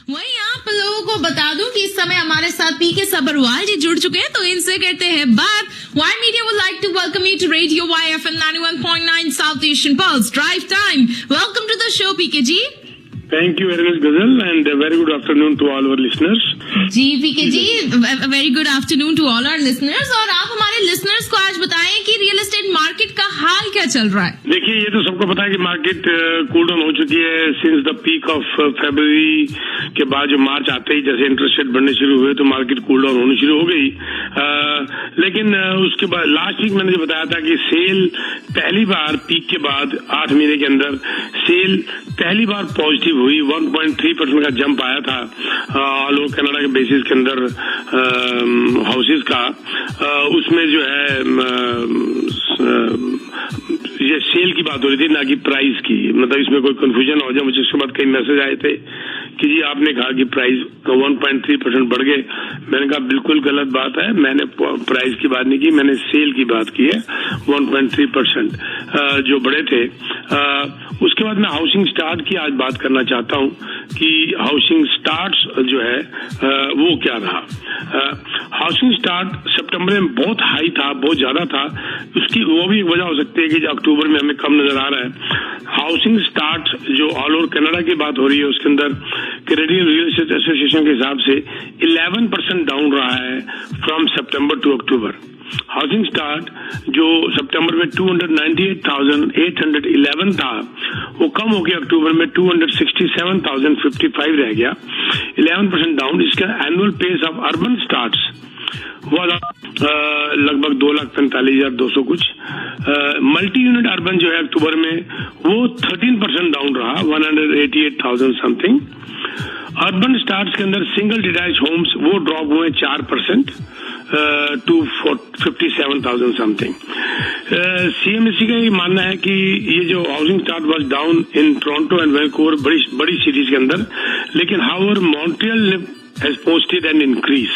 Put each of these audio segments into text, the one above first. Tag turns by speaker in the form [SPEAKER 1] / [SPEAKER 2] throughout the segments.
[SPEAKER 1] वहीं आप लोगों को बता दूं कि इस समय हमारे साथ पीके सबरवाल जी जुड़ चुके हैं, तो इनसे करते हैं बात। Y media would like to welcome you to radio Y FM 91.9 south Asian pulse drive time. Welcome to the show PK ji.
[SPEAKER 2] Thank you very much, Ghazal, and a very good afternoon to all our listeners.
[SPEAKER 1] जी PK ji, very good afternoon to all our listeners. और आप हमारे listeners को आज बताएं कि real estate market का हाल क्या चल रहा है।
[SPEAKER 2] देखिए, ये तो सबको पता है कि मार्केट कूल डाउन हो चुकी है since the peak of February के बाद। जो मार्च आते ही जैसे इंटरेस्ट रेट बढ़ने शुरू हुए तो मार्केट कूल डाउन होनी शुरू हो गई। लेकिन उसके बाद लास्ट वीक मैंने जो बताया था कि सेल पहली बार पीक के बाद 8 महीने के अंदर सेल पहली बार पॉजिटिव हुई। 1.3% का जंप आया था ऑल ओवर कनाडा के बेसिस के अंदर हाउसेस का। उसमें जो है ये सेल की बात हो रही थी, ना कि प्राइस की। मतलब इसमें कोई कंफ्यूजन हो जाए। मुझे उसके बाद कई मैसेज आए थे कि जी आपने कहा कि प्राइस 1.3% बढ़ गए। मैंने कहा बिल्कुल गलत बात है, मैंने प्राइस की बात नहीं की, मैंने सेल की बात की है। 1.3% जो बढ़े थे। उसके बाद मैं हाउसिंग स्टार्ट की आज बात करना चाहता हूं कि हाउसिंग स्टार्ट्स जो है वो क्या रहा। हाउसिंग स्टार्ट सितंबर में बहुत हाई था, बहुत ज्यादा था। उसकी वो भी एक वजह हो सकती है कि जो अक्टूबर में हमें कम नजर आ रहा है। हाउसिंग स्टार्ट जो ऑल ओवर कनाडा की बात हो रही है उसके अंदर कैनेडियन रियल एस्टेट एसोसिएशन के हिसाब से 11% डाउन रहा है from September to October. Housing start जो सितंबर में 298,811 था वो कम हो गया अक्टूबर में 267,055 रह गया, 11% डाउन। इसका annual pace of urban starts हुआ लगभग 2,45,200 कुछ। मल्टी यूनिट अर्बन जो है अक्टूबर में वो 13% डाउन रहा, 188,000 समथिंग। अर्बन स्टार्ट्स के अंदर सिंगल डिटैच होम्स वो ड्रॉप हुए 4% टू 57,000 समथिंग। सीएमएससी का ये मानना है कि ये जो housing start was down in Toronto and Vancouver, बड़ी सिटीज के अंदर, लेकिन however Montreal has posted an increase.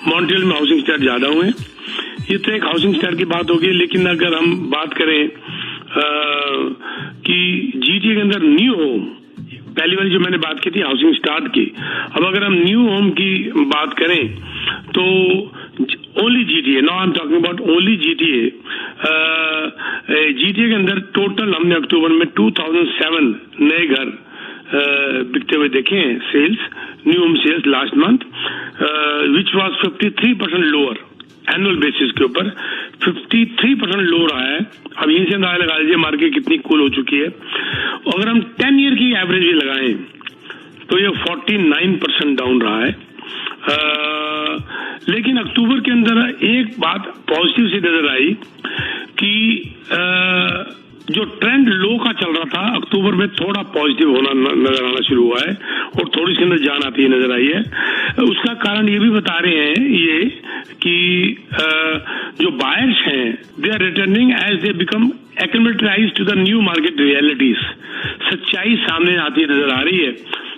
[SPEAKER 2] Montreal में हाउसिंग स्टार्ट ज्यादा हुए। ये तो एक हाउसिंग स्टार्ट की बात होगी। लेकिन अगर हम बात करें कि जीटीए के अंदर न्यू होम, पहली वाली जो मैंने बात की थी हाउसिंग स्टार्ट की, अब अगर हम न्यू होम की बात करें तो only GTA, now I am talking about only GTA. GTA के अंदर टोटल हमने अक्टूबर में 2007 नए घर बिकते हुए देखे हैं, sales, new home sales last month, which was 53% lower annual basis के ऊपर। 53% लो रहा है। अब यहीं से अंदाजा लगा लीजिए मार्केट कितनी कूल हो चुकी है। अगर हम 10 ईयर की एवरेज भी लगाएं तो ये 49% डाउन रहा है। लेकिन अक्टूबर के अंदर एक बात पॉजिटिव सी नजर आई कि जो ट्रेंड लो का चल रहा था अक्टूबर में थोड़ा पॉजिटिव होना नजर आना शुरू हुआ है और थोड़ी सी अंदर जान आती नजर आई है। उसका कारण ये भी बता रहे हैं ये कि जो बायर्स हैं they are returning as they become acclimatize to the new market realities. सच्चाई सामने आती नजर आ रही है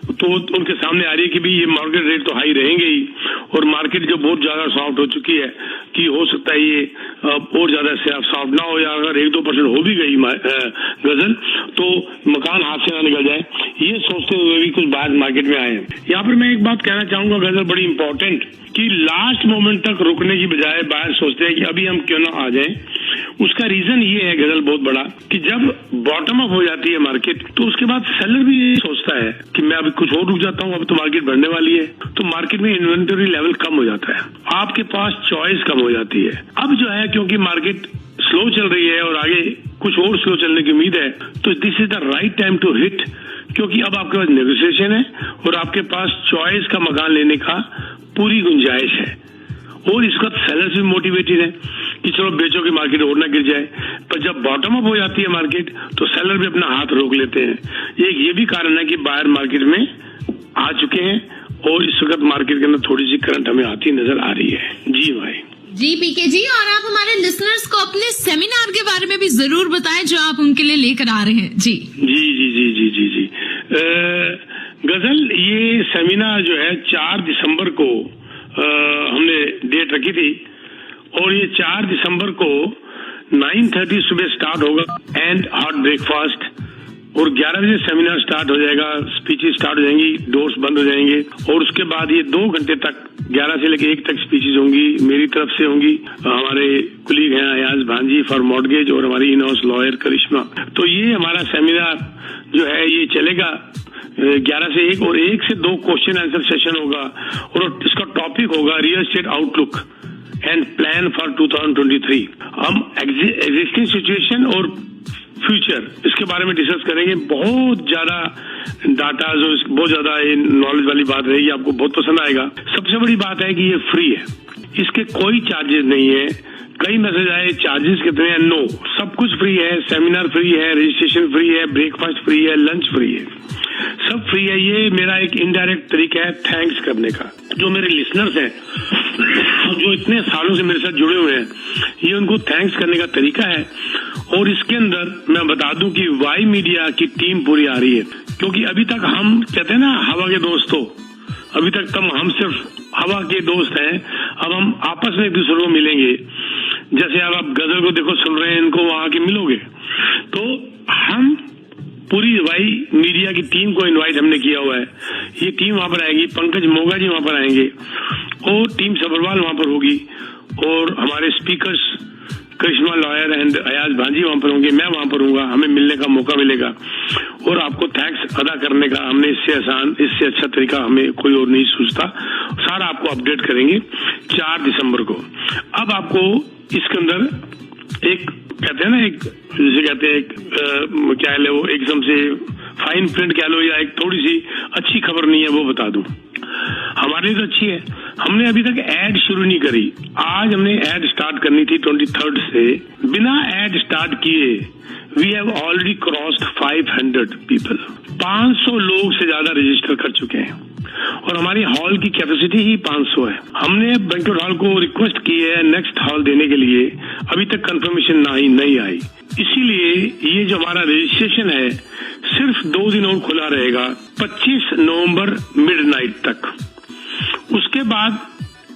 [SPEAKER 2] तो उनके सामने आ रही है कि भी ये मार्केट रेट तो हाई रहेंगे ही और मार्केट जो बहुत ज्यादा सॉफ्ट हो चुकी है कि हो सकता है ये और ज्यादा सॉफ्ट ना हो, या अगर 1-2% हो भी गई गजल तो मकान हाथ से ना निकल जाए, ये सोचते हुए भी कुछ बाहर मार्केट में आए हैं। यहाँ पर मैं एक बात कहना चाहूंगा गजल, बड़ी इंपॉर्टेंट, कि लास्ट मोमेंट तक रुकने की बजाय बाहर सोचते हैं कि अभी हम क्यों ना आ जाएं। उसका रीजन ये है गजल बहुत बड़ा कि जब बॉटम अप हो जाती है मार्केट तो उसके बाद सेलर भी ये सोचता है कि मैं अभी कुछ और रुक जाता हूँ, अब तो मार्केट बढ़ने वाली है, तो मार्केट में इन्वेंटरी लेवल कम हो जाता है, आपके पास चॉइस कम हो जाती है। अब जो है क्योंकि मार्केट स्लो चल रही है और आगे कुछ और स्लो चलने की उम्मीद है, तो this is the right time to hit, क्योंकि अब आपके पास नेगोशिएशन है और आपके पास चॉइस का मकान लेने का पूरी गुंजाइश है। और इस वक्त सेलर्स भी मोटिवेटेड है कि चलो बेचो कि मार्केट और ना गिर जाए। पर जब बॉटम अप हो जाती है मार्केट तो सेलर भी अपना हाथ रोक लेते हैं। एक ये भी कारण है कि बायर मार्केट में आ चुके हैं और इस वक्त मार्केट के अंदर थोड़ी सी करंट हमें आती नजर आ रही है। जी भाई।
[SPEAKER 1] जी पीके जी, और आप हमारे लिसनर्स को अपने सेमिनार के बारे में भी जरूर बताएं जो आप उनके लिए लेकर आ रहे हैं। जी
[SPEAKER 2] जी जी जी जी जी जी गजल, ये सेमिनार जो है 4 दिसंबर को हमने डेट रखी थी और ये 4 दिसंबर को 9:30 सुबह स्टार्ट होगा एंड हॉट ब्रेकफास्ट और 11 बजे सेमिनार स्टार्ट हो जाएगा, स्पीचेस स्टार्ट हो जाएंगी, डोर्स बंद हो जाएंगे और उसके बाद ये 2 घंटे तक 11 से लेकर 1 तक स्पीचेस होंगी, मेरी तरफ से होंगी, हमारे कुलीग हैं अयाज भांजी फॉर मॉर्गेज और हमारी इन हाउस लॉयर करिश्मा। तो ये हमारा सेमिनार जो है ये चलेगा 11 से 1 और 1 से 2 क्वेश्चन आंसर सेशन होगा और इसका टॉपिक होगा real estate outlook and plan for 2023। हम एग्जिस्टिंग सिचुएशन और फ्यूचर इसके बारे में डिस्कस करेंगे। बहुत ज्यादा डाटा जो बहुत ज्यादा नॉलेज वाली बात रहेगी, आपको बहुत पसंद आएगा। सबसे बड़ी बात है कि ये फ्री है, इसके कोई चार्जेस नहीं है। कई मैसेज आए चार्जेस कितने हैं, नो, सब कुछ फ्री है। सेमिनार फ्री है, रजिस्ट्रेशन फ्री है, ब्रेकफास्ट फ्री है, लंच फ्री है, सब फ्री है। ये मेरा एक इनडायरेक्ट तरीका है थैंक्स करने का। जो मेरे लिसनर्स हैं जो इतने सालों से मेरे साथ जुड़े हुए हैं, ये उनको थैंक्स करने का तरीका है। और इसके अंदर मैं बता दूं कि वाई मीडिया की टीम पूरी आ रही है, क्योंकि अभी तक हम कहते हैं ना हवा के दोस्तों, अभी तक हम सिर्फ हवा के दोस्त हैं। अब हम आपस में एक दूसरे को मिलेंगे। जैसे अब आप गजल को देखो सुन रहे हैं, इनको वहां के मिलोगे। तो हम पूरी वाई मीडिया की टीम को इनवाइट हमने किया हुआ है। ये टीम वहां पर आएगी, पंकज मोगा जी वहां पर आएंगे और टीम सबरवाल वहां पर होगी और हमारे speakers Karishma lawyer and Ayaz Bhanji वहां पर होंगे, मैं वहां पर हूँगा। हमें मिलने का मौका मिलेगा और आपको थैंक्स अदा करने का हमने इससे आसान, इससे अच्छा तरीका हमें कोई और नहीं सोचता। सारा आपको अपडेट करेंगे 4 दिसंबर को। अब आपको इसके अंदर एक कहते हैं ना, एक जैसे कहते हैं एक क्या है वो एकदम से फाइन प्रिंट कह लो या एक थोड़ी सी अच्छी खबर नहीं है, वो बता दूं। हमारे लिए तो अच्छी है, हमने अभी तक ऐड शुरू नहीं करी। आज हमने ऐड स्टार्ट करनी थी 23rd से। बिना ऐड स्टार्ट किए we have already crossed 500 people. 500 लोग से ज्यादा रजिस्टर कर चुके हैं और हमारी हॉल की कैपेसिटी ही 500 है। हमने बैंक्वेट हॉल को रिक्वेस्ट की है नेक्स्ट हॉल देने के लिए, अभी तक कंफर्मेशन नहीं आई। इसीलिए ये जो हमारा रजिस्ट्रेशन है सिर्फ 2 दिन और खुला रहेगा, 25 नवंबर मिडनाइट तक। उसके बाद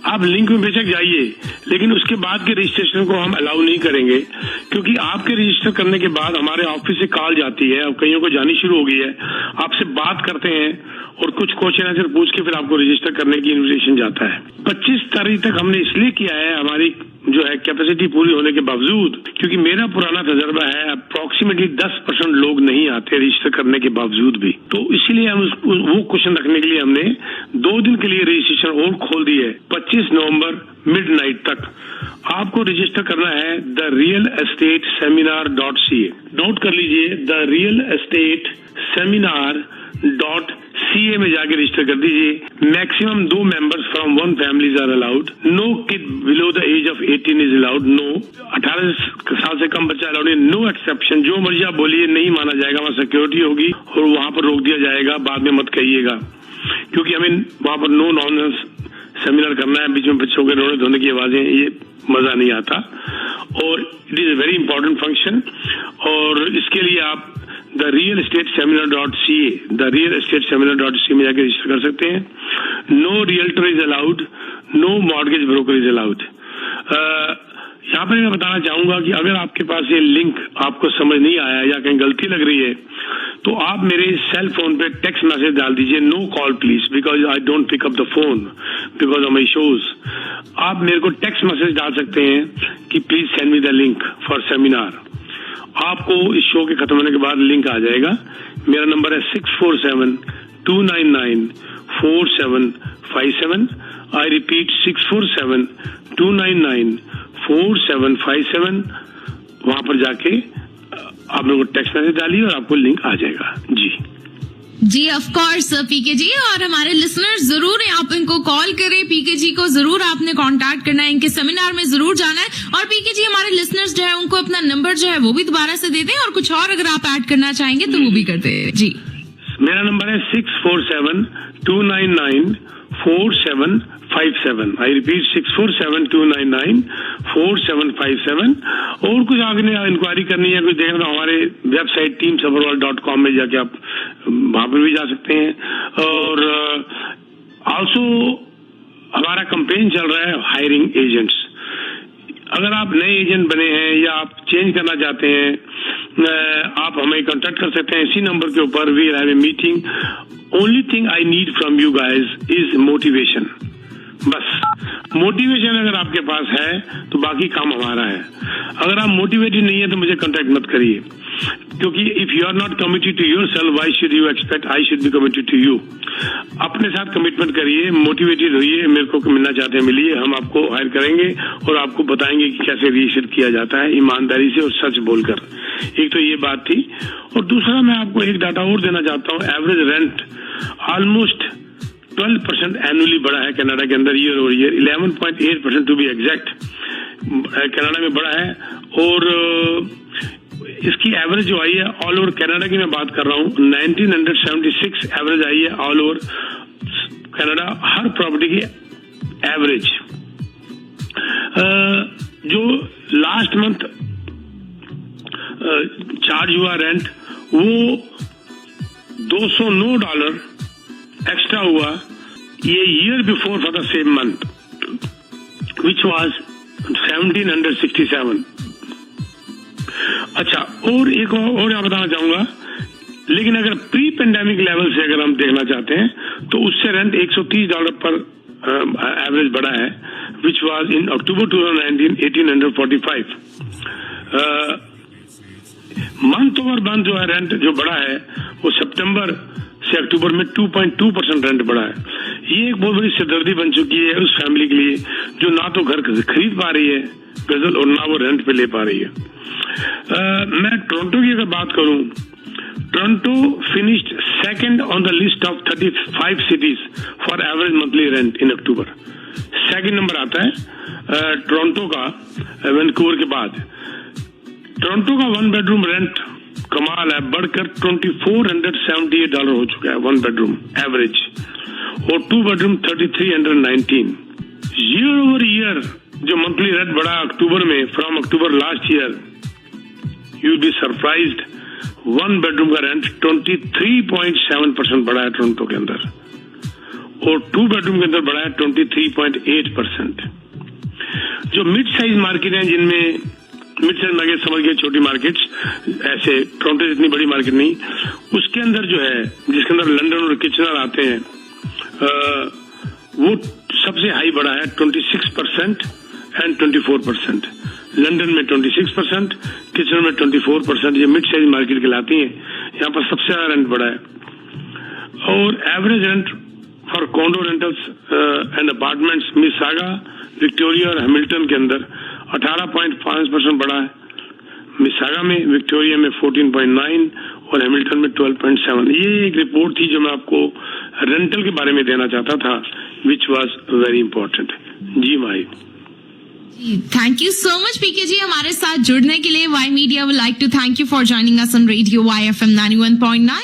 [SPEAKER 2] आप लिंक में बेशक जाइए, लेकिन उसके बाद के रजिस्ट्रेशन को हम अलाउ नहीं करेंगे, क्योंकि आपके रजिस्टर करने के बाद हमारे ऑफिस से कॉल जाती है, अब कईयों को जानी शुरू हो गई है, आपसे बात करते हैं और कुछ क्वेश्चन आंसर पूछ के फिर आपको रजिस्टर करने की इन्विटेशन जाता है। 25 तारीख तक हमने इसलिए किया है, हमारी जो है कैपेसिटी पूरी होने के बावजूद, क्योंकि मेरा पुराना तजर्बा है अप्रोक्सीमेटली 10% लोग नहीं आते रजिस्टर करने के बावजूद भी। तो इसीलिए हम वो क्वेश्चन रखने के लिए हमने 2 दिन के लिए रजिस्ट्रेशन और खोल दी है। 25 नवंबर मिडनाइट तक आपको रजिस्टर करना है therealestateSeminar.ca। नोट कर लीजिए therealestateSeminar.ca में जाके रजिस्टर कर दीजिए। Maximum 2 members from 1 families are allowed. No kid below the age of 18 is allowed. No 18 साल से कम बच्चा अलाउड है। नो एक्सेप्शन, जो मर्जी आप बोलिए नहीं माना जाएगा। वहाँ सिक्योरिटी होगी और वहां पर रोक दिया जाएगा, बाद में मत कहिएगा, क्योंकि हमें वहां पर नो नॉनसेंस सेमिनार करना है। बीच में बच्चों के रोने धोने की आवाजें, ये मजा नहीं आता और it is a very important function. और इसके लिए आप therealestateSeminar.ca में जाकर रजिस्टर कर सकते हैं। No realtor is allowed, no mortgage broker is allowed. यहाँ पर मैं बताना चाहूंगा कि अगर आपके पास ये लिंक आपको समझ नहीं आया या कहीं गलती लग रही है, तो आप मेरे सेल फोन पे टेक्स्ट मैसेज डाल दीजिए, no call please, because I don't pick up the phone because of my shows. आप मेरे को टेक्स्ट मैसेज डाल सकते हैं कि please send me the link for seminar. आपको इस शो के खत्म होने के बाद लिंक आ जाएगा। मेरा नंबर है 647-299-4757। I repeat 647-299-4757। वहां पर जाके आप लोगों को टेक्स्ट मैसेज डालिए और आपको लिंक आ जाएगा।
[SPEAKER 1] जी ऑफ कोर्स पीके जी, और हमारे लिसनर्स जरूर आप इनको कॉल करें। पीके जी को जरूर आपने कांटेक्ट करना है, इनके सेमिनार में जरूर जाना है। और पीके जी हमारे लिसनर्स जो है उनको अपना नंबर जो है वो भी दोबारा से दे दें, और कुछ और अगर आप ऐड करना चाहेंगे तो वो भी कर दें। जी
[SPEAKER 2] मेरा नंबर है 647-299-4757। I repeat 647-299-4757। और कुछ आगे इंक्वायरी करनी है, कुछ देखना तो हमारे वेबसाइट teamsabarwal.com में जाके आप वहां पर भी जा सकते हैं। और आल्सो हमारा कैंपेन चल रहा है हायरिंग एजेंट्स। अगर आप नए एजेंट बने हैं या आप चेंज करना चाहते हैं आप हमें कांटेक्ट कर सकते हैं इसी नंबर के ऊपर. We have a meeting. Only thing I need from you guys is motivation. बस मोटिवेशन अगर आपके पास है तो बाकी काम हमारा है. अगर आप मोटिवेटेड नहीं है तो मुझे कांटेक्ट मत करिए, क्योंकि if you are not committed to yourself, why should you expect I should be committed to you. अपने साथ कमिटमेंट करिए, मोटिवेटेड होइए. मेरे को मिलना चाहते हैं मिलिए, हम आपको हायर करेंगे और आपको बताएंगे कि कैसे रिएक्शन किया जाता है ईमानदारी से और सच बोलकर. एक तो ये बात थी. और दूसरा मैं आपको एक डाटा और देना चाहता हूँ. एवरेज रेंट ऑलमोस्ट 12% एनुअली बढ़ा है कनाडा के अंदर year over year. 11.8% to be exact Canada में बढ़ा है. और इसकी एवरेज जो आई है ऑल ओवर कनाडा की मैं बात कर रहा हूँ, 1976 एवरेज आई है ऑल ओवर कनाडा, हर प्रॉपर्टी की एवरेज. जो लास्ट मंथ चार्ज हुआ रेंट वो $209 एक्स्ट्रा हुआ ये year before for the same month which was 1767. अच्छा, और एक और मैं बताना चाहूंगा, लेकिन अगर प्री पेंडेमिक लेवल से अगर हम देखना चाहते हैं तो उससे रेंट $130 पर एवरेज बढ़ा है, which was in October 2019 1845. Month over month जो है रेंट जो बढ़ा है वो सितंबर से अक्टूबर में 2.2% रेंट बढ़ा है. ये एक बहुत बड़ी सिरदर्दी बन चुकी है उस फैमिली के लिए जो ना तो घर खरीद पा रही है गजल और ना वो रेंट पे ले पा रही है. मैं टोरंटो की अगर बात करूं, Toronto finished second on the list of 35 cities for average monthly rent in October. Second number आता है टोरंटो का वैंकूवर के बाद. टोरंटो का 1 बेडरूम रेंट कमाल है, बढ़कर $2,478 हो चुका है 1 बेडरूम एवरेज, और 2 बेडरूम $3,319. ईयर ओवर ईयर जो मंथली रेंट बढ़ा अक्टूबर में from October last year, you will be surprised. 1 bedroom का रेंट 23.7% बढ़ा है टोरंटो के अंदर, और 2 बेडरूम के अंदर बढ़ा है 23.8%. जो मिड साइज मार्केट है, जिनमें मिड साइज मार्केट समझ गए छोटी मार्केट्स, ऐसे टोरंटो इतनी बड़ी मार्केट नहीं, उसके अंदर जो है जिसके अंदर लंदन और किचनर आते हैं वो सबसे हाई बढ़ा है 26% एंड 24%. लंदन में 26%, किचनर में 24%. ये मिड साइज मार्केट कहलाती है, यहाँ पर सबसे ज्यादा रेंट बढ़ा है. और average rent for condor rentals and apartments मिसागा, Victoria और हैमिल्टन के अंदर 18.5% बढ़ा है. मिसागा में, विक्टोरिया में 14.9 और हैमिल्टन में 12.7. ये एक रिपोर्ट थी जो मैं आपको रेंटल के बारे में देना चाहता था, विच वॉज वेरी इंपॉर्टेंट. जी Mahi.
[SPEAKER 1] Thank you so much PK ji हमारे साथ जुड़ने के लिए. Y media would like to thank you for joining us on radio YFM 91.9.